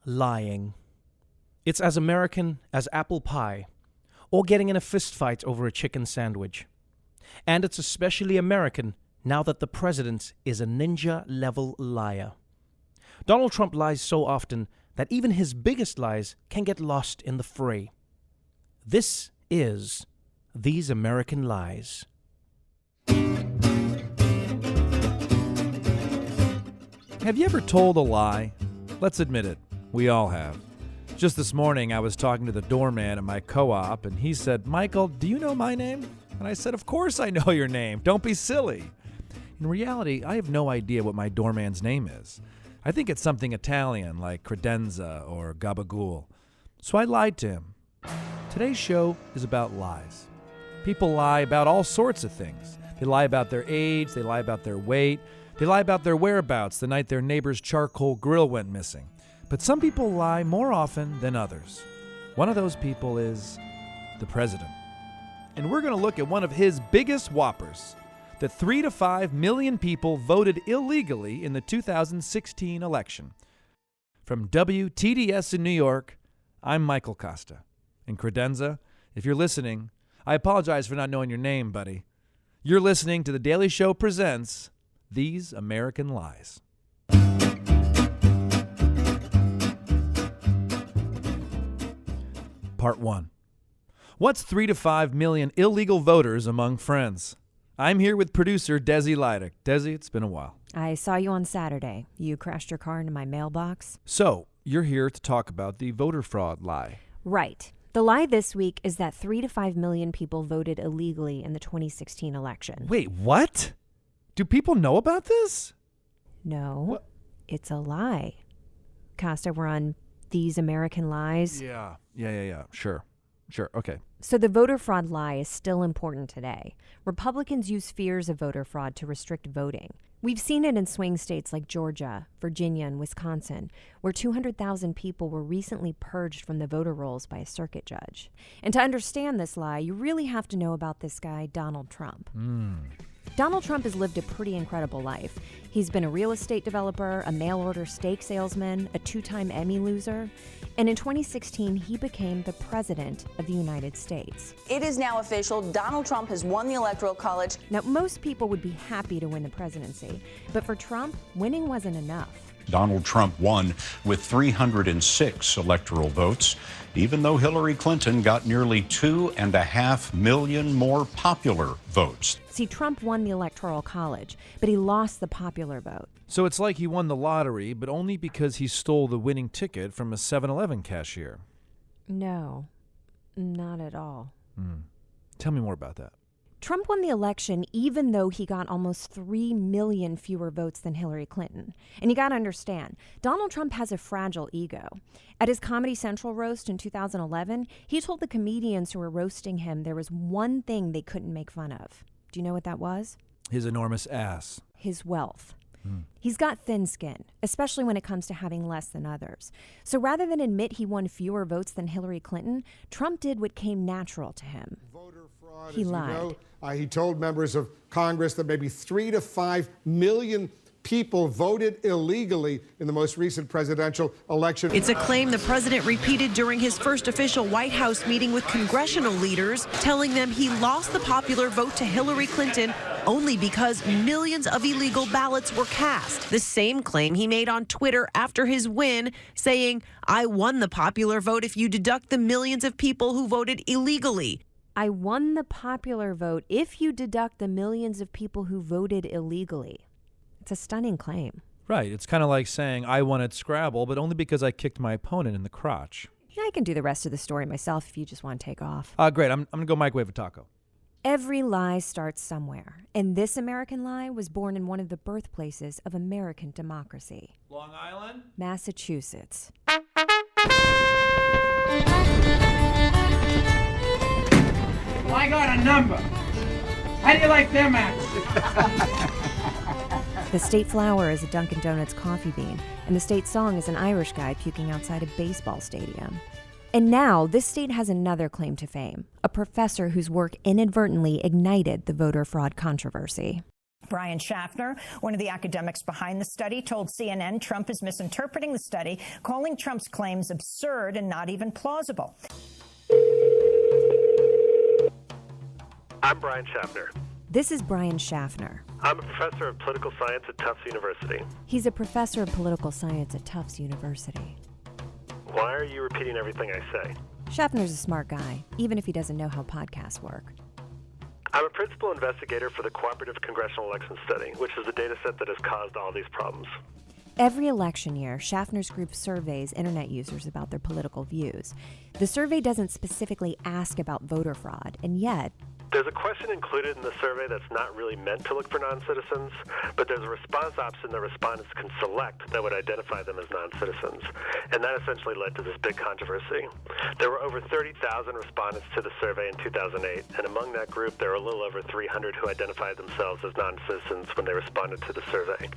lying. It's as American as apple pie, or getting in a fistfight over a chicken sandwich. And it's especially American now that the president is a ninja-level liar. Donald Trump lies so often that even his biggest lies can get lost in the fray. This is These American Lies. Have you ever told a lie? Let's admit it. We all have. Just this morning, I was talking to the doorman at my co-op, and he said, "Michael, do you know my name?" And I said, "Of course I know your name. Don't be silly." In reality, I have no idea what my doorman's name is. I think it's something Italian, like credenza or gabagool. So I lied to him. Today's show is about lies. People lie about all sorts of things. They lie about their age, they lie about their weight, they lie about their whereabouts the night their neighbor's charcoal grill went missing. But some people lie more often than others. One of those people is the president. And we're going to look at one of his biggest whoppers, that 3 to 5 million people voted illegally in the 2016 election. From WTDS in New York, I'm Michael Kosta. And credenza, if you're listening, I apologize for not knowing your name, buddy. You're listening to The Daily Show presents These American Lies. Part 1. What's 3 to 5 million illegal voters among friends? I'm here with producer Desi Lydic. Desi, it's been a while. I saw you on Saturday. You crashed your car into my mailbox. So, you're here to talk about the voter fraud lie. Right. The lie this week is that 3 to 5 million people voted illegally in the 2016 election. Wait, what? Do people know about this? No, What? It's a lie. Kosta, we're on These American Lies. Yeah. Sure, okay. So the voter fraud lie is still important today. Republicans use fears of voter fraud to restrict voting. We've seen it in swing states like Georgia, Virginia, and Wisconsin, where 200,000 people were recently purged from the voter rolls by a circuit judge. And to understand this lie, you really have to know about this guy, Donald Trump. Donald Trump has lived a pretty incredible life. He's been a real estate developer, a mail-order steak salesman, a 2-time Emmy loser, and in 2016, he became the president of the United States. It is now official. Donald Trump has won the Electoral College. Now, most people would be happy to win the presidency, but for Trump, winning wasn't enough. Donald Trump won with 306 electoral votes, even though Hillary Clinton got nearly 2.5 million more popular votes. See, Trump won the Electoral College, but he lost the popular vote. So it's like he won the lottery, but only because he stole the winning ticket from a 7-Eleven cashier. No, not at all. Tell me more about that. Trump won the election even though he got almost 3 million fewer votes than Hillary Clinton. And you gotta understand, Donald Trump has a fragile ego. At his Comedy Central roast in 2011, he told the comedians who were roasting him there was one thing they couldn't make fun of. Do you know what that was? His enormous ass. His wealth. He's got thin skin, especially when it comes to having less than others. So rather than admit he won fewer votes than Hillary Clinton, Trump did what came natural to him. Voter fraud, He as lied. You know, he told members of Congress that maybe 3 to 5 million people voted illegally in the most recent presidential election. It's a claim the president repeated during his first official White House meeting with congressional leaders, telling them he lost the popular vote to Hillary Clinton only because millions of illegal ballots were cast. The same claim he made on Twitter after his win, saying, "I won the popular vote if you deduct the millions of people who voted illegally." I won the popular vote if you deduct the millions of people who voted illegally. It's a stunning claim. Right, it's kind of like saying I won at Scrabble, but only because I kicked my opponent in the crotch. Yeah, I can do the rest of the story myself if you just want to take off. Great, I'm going to go microwave a taco. Every lie starts somewhere, and this American lie was born in one of the birthplaces of American democracy. Long Island? Massachusetts. Well, I got a number. How do you like them apples? The state flower is a Dunkin' Donuts coffee bean, and the state song is an Irish guy puking outside a baseball stadium. And now, this state has another claim to fame, a professor whose work inadvertently ignited the voter fraud controversy. Brian Schaffner, one of the academics behind the study, told CNN Trump is misinterpreting the study, calling Trump's claims absurd and not even plausible. I'm Brian Schaffner. This is Brian Schaffner. I'm a professor of political science at Tufts University. He's a professor of political science at Tufts University. Why are you repeating everything I say? Schaffner's a smart guy, even if he doesn't know how podcasts work. I'm a principal investigator for the Cooperative Congressional Election Study, which is the data set that has caused all these problems. Every election year, Schaffner's group surveys internet users about their political views. The survey doesn't specifically ask about voter fraud, and yet there's a question included in the survey that's not really meant to look for non-citizens, but there's a response option that respondents can select that would identify them as non-citizens. And that essentially led to this big controversy. There were over 30,000 respondents to the survey in 2008, and among that group, there were a little over 300 who identified themselves as non-citizens when they responded to the survey.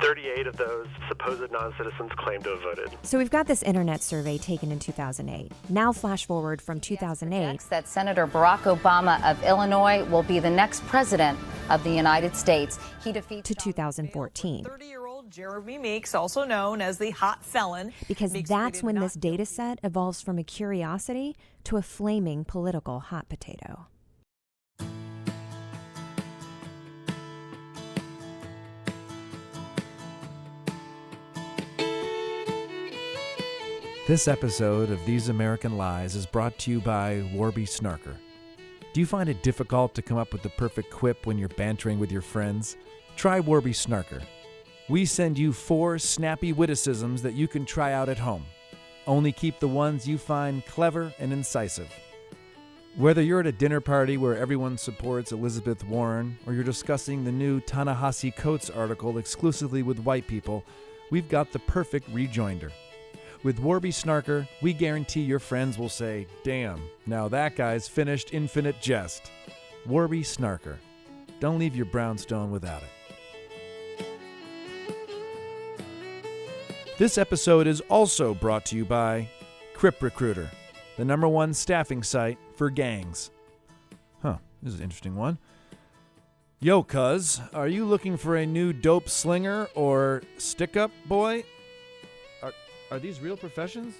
38 of those supposed non-citizens claimed to have voted. So we've got this internet survey taken in 2008. Now flash forward from 2008. That Senator Barack Obama of Illinois will be the next president of the United States. He defeats to 2014. 30-year-old Jeremy Meeks, also known as the hot felon. Because that's when this data set evolves from a curiosity to a flaming political hot potato. This episode of These American Lies is brought to you by Warby Snarker. Do you find it difficult to come up with the perfect quip when you're bantering with your friends? Try Warby Snarker. We send you 4 snappy witticisms that you can try out at home. Only keep the ones you find clever and incisive. Whether you're at a dinner party where everyone supports Elizabeth Warren, or you're discussing the new Ta-Nehisi Coates article exclusively with white people, we've got the perfect rejoinder. With Warby Snarker, we guarantee your friends will say, "Damn, now that guy's finished infinite jest." Warby Snarker. Don't leave your brownstone without it. This episode is also brought to you by Crip Recruiter, the #1 staffing site for gangs. This is an interesting one. Yo, cuz, are you looking for a new dope slinger or stick-up boy? Are these real professions?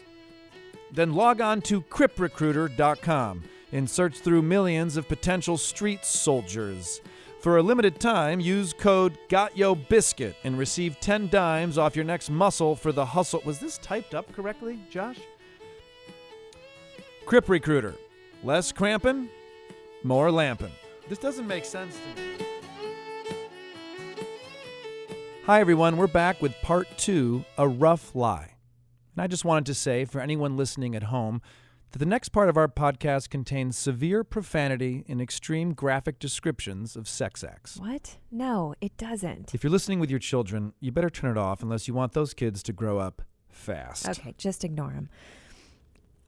Then log on to criprecruiter.com and search through millions of potential street soldiers. For a limited time, use code GOTYOBISCUIT and receive 10 dimes off your next muscle for the hustle. Was this typed up correctly, Josh? Crip Recruiter. Less cramping, more lamping. This doesn't make sense to me. Hi, everyone. We're back with part 2, A Rough Lie. And I just wanted to say, for anyone listening at home, that the next part of our podcast contains severe profanity and extreme graphic descriptions of sex acts. What? No, it doesn't. If you're listening with your children, you better turn it off unless you want those kids to grow up fast. Okay, just ignore them.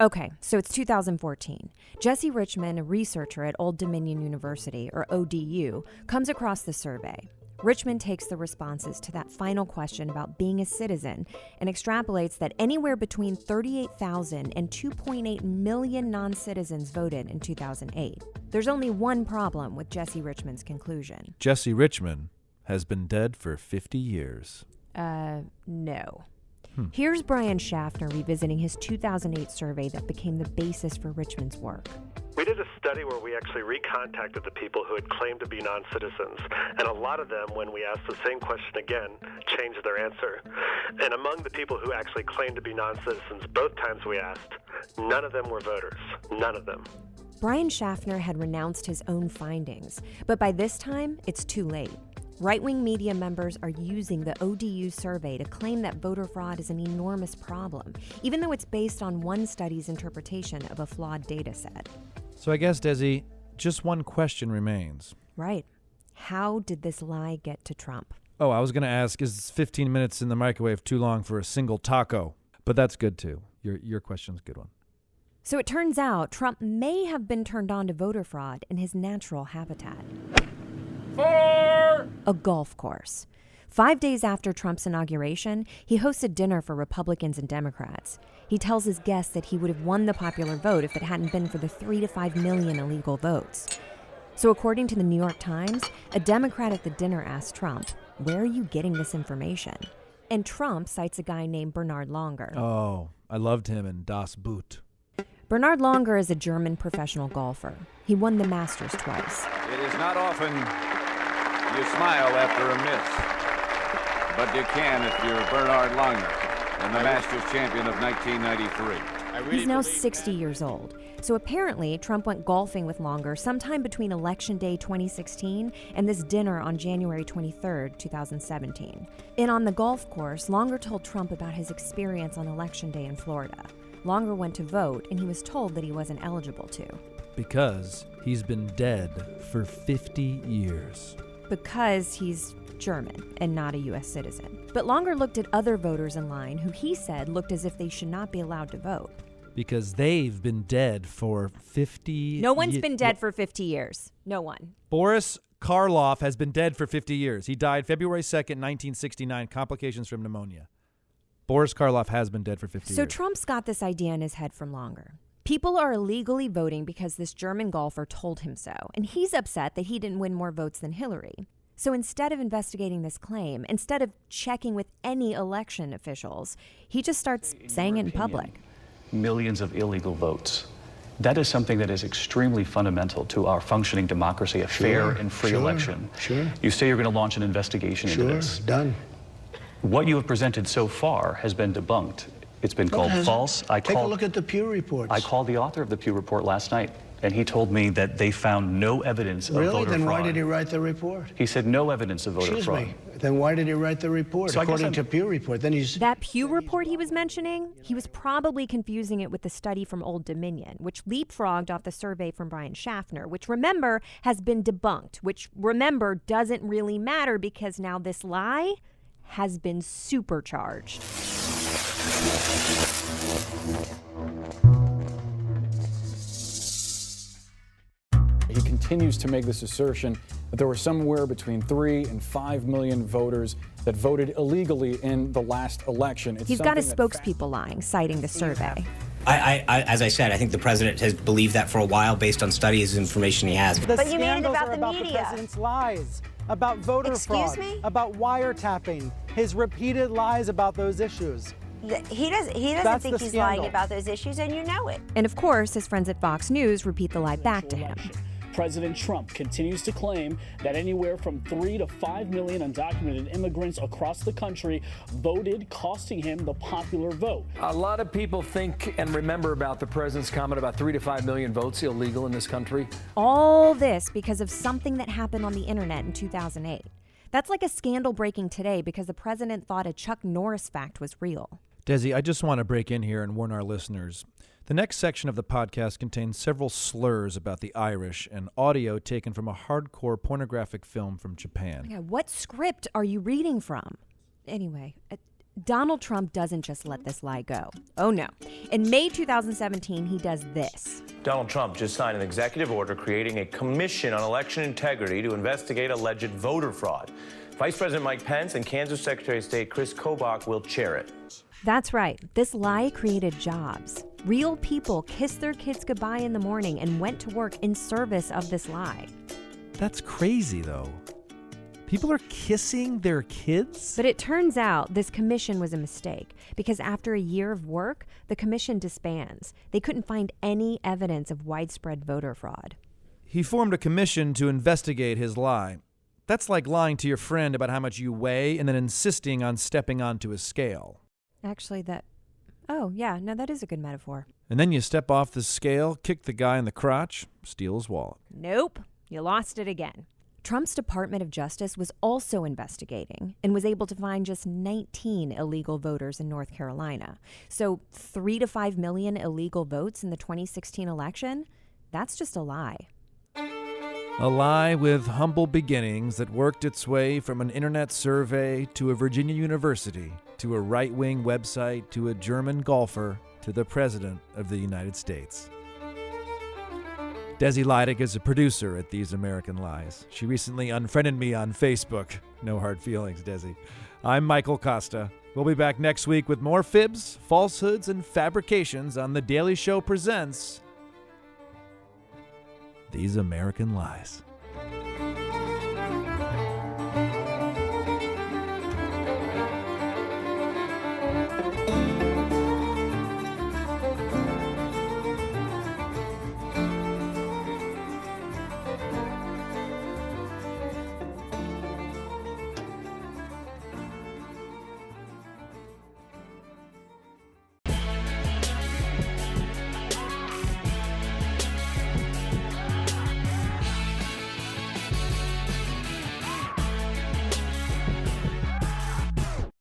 Okay, so it's 2014. Jesse Richmond, a researcher at Old Dominion University, or ODU, comes across the survey. Richmond takes the responses to that final question about being a citizen and extrapolates that anywhere between 38,000 and 2.8 million non-citizens voted in 2008. There's only one problem with Jesse Richmond's conclusion. Jesse Richmond has been dead for 50 years. No. Here's Brian Schaffner revisiting his 2008 survey that became the basis for Richmond's work. We did a study where we actually recontacted the people who had claimed to be non-citizens, and a lot of them, when we asked the same question again, changed their answer. And among the people who actually claimed to be non-citizens both times we asked, none of them were voters. None of them. Brian Schaffner had renounced his own findings, but by this time, it's too late. Right-wing media members are using the ODU survey to claim that voter fraud is an enormous problem, even though it's based on one study's interpretation of a flawed data set. So I guess, Desi, just one question remains. Right. How did this lie get to Trump? Oh, I was going to ask, is 15 minutes in the microwave too long for a single taco? But that's good, too. Your question's a good one. So it turns out Trump may have been turned on to voter fraud in his natural habitat. A golf course. 5 days after Trump's inauguration, he hosted dinner for Republicans and Democrats. He tells his guests that he would have won the popular vote if it hadn't been for the 3 to 5 million illegal votes. So according to the New York Times, a Democrat at the dinner asked Trump, "Where are you getting this information?" And Trump cites a guy named Bernhard Langer. Oh, I loved him in Das Boot. Bernhard Langer is a German professional golfer. He won the Masters twice. It is not often you smile after a miss, but you can if you're Bernhard Langer and the Masters champion of 1993. He's now 60 years old. So apparently, Trump went golfing with Langer sometime between Election Day 2016 and this dinner on January 23, 2017. And on the golf course, Langer told Trump about his experience on Election Day in Florida. Langer went to vote, and he was told that he wasn't eligible to. Because he's been dead for 50 years. Because he's German and not a U.S. citizen. But Langer looked at other voters in line who he said looked as if they should not be allowed to vote. Because they've been dead for 50 No one's been dead for 50 years. No one. Boris Karloff has been dead for 50 years. He died February 2nd, 1969, complications from pneumonia. Boris Karloff has been dead for 50 years. So Trump's got this idea in his head from Langer. People are illegally voting because this German golfer told him so, and he's upset that he didn't win more votes than Hillary. So instead of investigating this claim, instead of checking with any election officials, he just starts saying it in public. Millions of illegal votes. That is something that is extremely fundamental to our functioning democracy, a fair and free election. Sure. You say you're going to launch an investigation into this. Done. What you have presented so far has been debunked. It's been called false. Take a look at the Pew reports. I called the author of the Pew report last night, and he told me that they found no evidence of voter fraud. Really? Then why did he write the report? He said no evidence of voter fraud. Excuse me. Then why did he write the report? According to Pew report, then he's... That Pew report he was mentioning, he was probably confusing it with the study from Old Dominion, which leapfrogged off the survey from Brian Schaffner, which, remember, has been debunked, which, remember, doesn't really matter because now this lie has been supercharged. He continues to make this assertion that there were somewhere between 3 and 5 million voters that voted illegally in the last election. He's got his spokespeople lying, citing the survey. As I said, I think the president has believed that for a while based on studies and information he has. The scandals are about the president's lies, about voter fraud, about wiretapping, his repeated lies about those issues. He doesn't think he's lying about those issues, and you know it. And of course, his friends at Fox News repeat the lie back to him. President Trump continues to claim that anywhere from 3 to 5 million undocumented immigrants across the country voted, costing him the popular vote. A lot of people think and remember about the president's comment about 3 to 5 million votes illegal in this country. All this because of something that happened on the internet in 2008. That's like a scandal breaking today because the president thought a Chuck Norris fact was real. Desi, I just want to break in here and warn our listeners. The next section of the podcast contains several slurs about the Irish and audio taken from a hardcore pornographic film from Japan. Yeah, what script are you reading from? Anyway, Donald Trump doesn't just let this lie go. Oh no. In May 2017, he does this. Donald Trump just signed an executive order creating a commission on election integrity to investigate alleged voter fraud. Vice President Mike Pence and Kansas Secretary of State Chris Kobach will chair it. That's right. This lie created jobs. Real people kissed their kids goodbye in the morning and went to work in service of this lie. That's crazy, though. People are kissing their kids? But it turns out this commission was a mistake because after a year of work, the commission disbands. They couldn't find any evidence of widespread voter fraud. He formed a commission to investigate his lie. That's like lying to your friend about how much you weigh and then insisting on stepping onto a scale. Actually, that is a good metaphor. And then you step off the scale, kick the guy in the crotch, steal his wallet. Nope, you lost it again. Trump's Department of Justice was also investigating and was able to find just 19 illegal voters in North Carolina. So 3 to 5 million illegal votes in the 2016 election, that's just a lie. A lie with humble beginnings that worked its way from an internet survey to a Virginia university to a right-wing website to a German golfer to the President of the United States. Desi Lydic is a producer at These American Lies. She recently unfriended me on Facebook. No hard feelings, Desi. I'm Michael Kosta. We'll be back next week with more fibs, falsehoods, and fabrications on The Daily Show Presents these American lies.